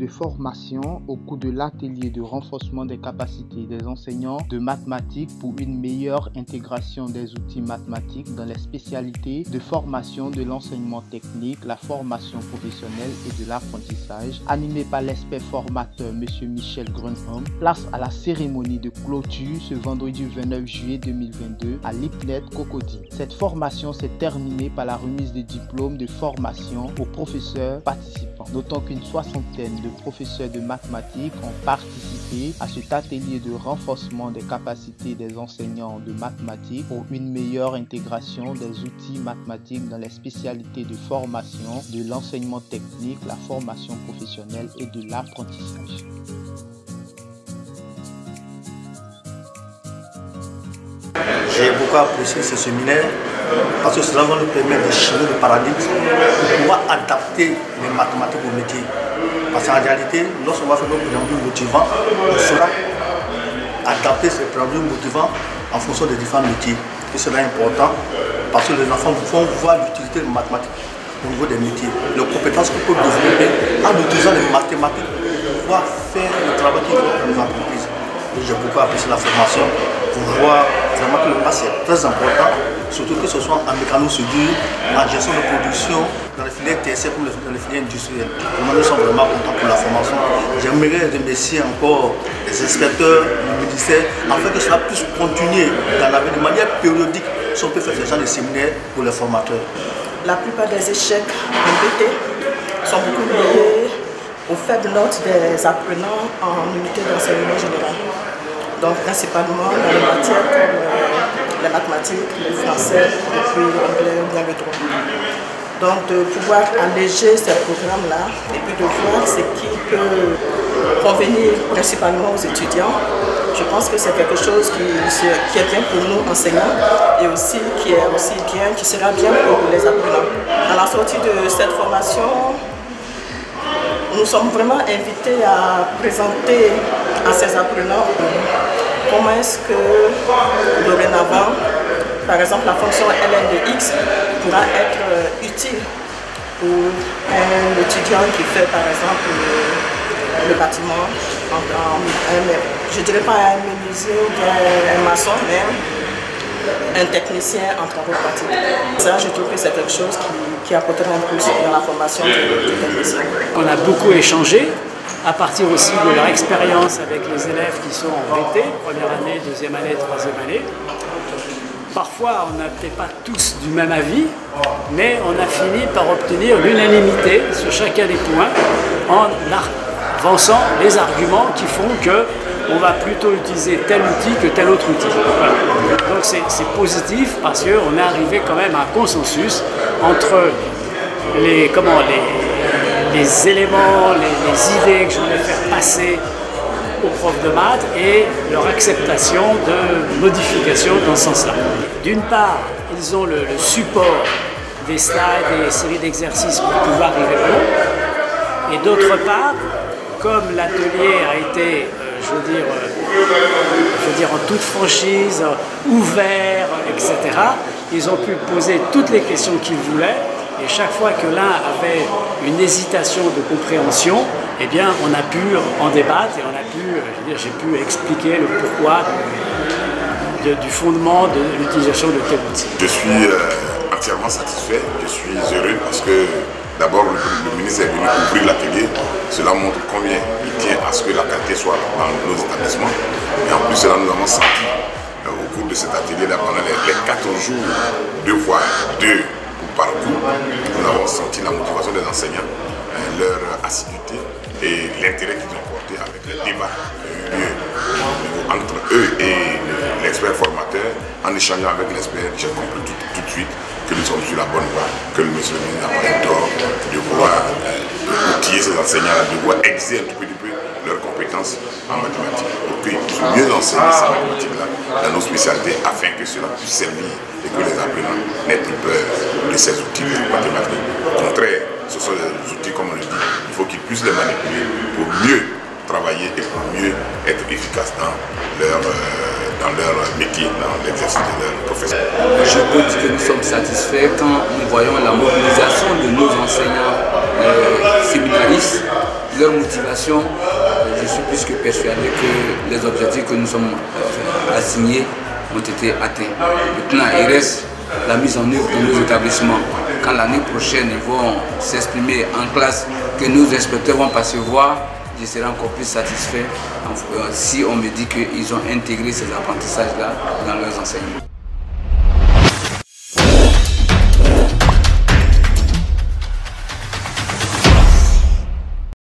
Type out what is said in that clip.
de formation au cours de l'atelier de renforcement des capacités des enseignants de mathématiques pour une meilleure intégration des outils mathématiques dans les spécialités de formation de l'enseignement technique, la formation professionnelle et de l'apprentissage, animé par l'expert formateur M. Michel Grunholm. Place à la cérémonie de clôture ce vendredi 29 juillet 2022 à l'IPNET Cocody. Cette formation s'est terminée par la remise des diplômes de formation aux professeurs participants. Notons qu'une soixantaine de professeurs de mathématiques ont participé à cet atelier de renforcement des capacités des enseignants de mathématiques pour une meilleure intégration des outils mathématiques dans les spécialités de formation de l'enseignement technique, la formation professionnelle et de l'apprentissage. J'ai beaucoup apprécié ce séminaire parce que cela va nous permettre de changer le paradigme pour pouvoir adapter les mathématiques au métier. Parce qu'en réalité, lorsqu'on va faire nos préambules motivants, on saura adapter ces préambules motivants en fonction des différents métiers. Et cela est important parce que les enfants vont voir l'utilité des mathématiques au niveau des métiers. Les compétences qu'on peut développer en utilisant les mathématiques pour pouvoir faire le travail qu'ils font pour les entreprises. J'ai beaucoup apprécié la formation pour voir vraiment que le pass est très important, surtout que ce soit en mécano-soudure, en gestion de production, dans les filières TSF comme dans les filières industrielles. Nous sommes vraiment contents pour la formation. J'aimerais remercier encore les inspecteurs du ministère afin que cela puisse continuer dans l'avenir de manière périodique si on peut faire ce genre de séminaires pour les formateurs. La plupart des échecs en BT sont beaucoup liés aux faibles notes des apprenants en unité d'enseignement général. Donc principalement dans les matières comme les mathématiques, le français, et puis l'anglais ou bien le droit. Donc de pouvoir alléger ces programmes-là et puis de voir ce qui peut convenir principalement aux étudiants, je pense que c'est quelque chose qui est bien pour nous enseignants et aussi qui est aussi bien, qui sera bien pour les apprenants. À la sortie de cette formation, nous sommes vraiment invités à présenter à ces apprenants comment est-ce que dorénavant, par exemple, la fonction ln de x pourra être utile pour un étudiant qui fait par exemple le bâtiment, je ne dirais pas un menuisier ou bien un maçon, mais un technicien en travaux pratiques. Ça, je trouve que c'est quelque chose qui apportera un plus dans la formation du technicien. On a beaucoup échangé à partir aussi de leur expérience avec les élèves qui sont en BT, première année, deuxième année, troisième année. Parfois, on n'a peut-être pas tous du même avis, mais on a fini par obtenir l'unanimité sur chacun des points en avançant les arguments qui font qu'on va plutôt utiliser tel outil que tel autre outil. Voilà. Donc c'est positif parce qu'on est arrivé quand même à un consensus entre les éléments, les idées que je voulais faire passer aux profs de maths et leur acceptation de modifications dans ce sens-là. D'une part, ils ont le support des slides et des séries d'exercices pour pouvoir y répondre. Et d'autre part, comme l'atelier a été, je veux dire en toute franchise, ouvert, etc., ils ont pu poser toutes les questions qu'ils voulaient. Et chaque fois que l'un avait une hésitation de compréhension, eh bien, on a pu en débattre et on a pu, j'ai pu expliquer le pourquoi du fondement de l'utilisation de tel outil. Je suis entièrement satisfait, je suis heureux parce que d'abord le ministre est venu ouvrir l'atelier. Cela montre combien il tient à ce que la qualité soit dans nos établissements. Et en plus, cela nous avons senti au cours de cet atelier-là pendant les 4 jours, 2 fois 2 parcours, nous avons senti la motivation des enseignants, leur assiduité et l'intérêt qu'ils ont porté avec les débats entre eux et l'expert formateur. En échangeant avec l'expert, j'ai compris tout de suite que nous sommes sur la bonne voie, que le monsieur le ministre n'a pas eu tort de vouloir outiller ces enseignants, de vouloir exercer un tout petit peu leurs compétences en mathématiques pour qu'ils puissent mieux enseigner ces mathématiques-là dans nos spécialités afin que cela puisse servir et que les apprenants n'aient plus peur de ces outils mathématiques. Au contraire, ce sont des outils, comme on le dit, il faut qu'ils puissent les manipuler pour mieux travailler et pour mieux être efficaces dans leur métier, dans l'exercice de leur profession. Je peux dire que nous sommes satisfaits quand nous voyons la mobilisation de nos enseignants séminaristes leur motivation, je suis plus que persuadé que les objectifs que nous sommes assignés ont été atteints. Maintenant, il reste la mise en œuvre de nos établissements. Quand l'année prochaine, ils vont s'exprimer en classe, que nos inspecteurs vont percevoir, je serai encore plus satisfait si on me dit qu'ils ont intégré ces apprentissages-là dans leurs enseignements.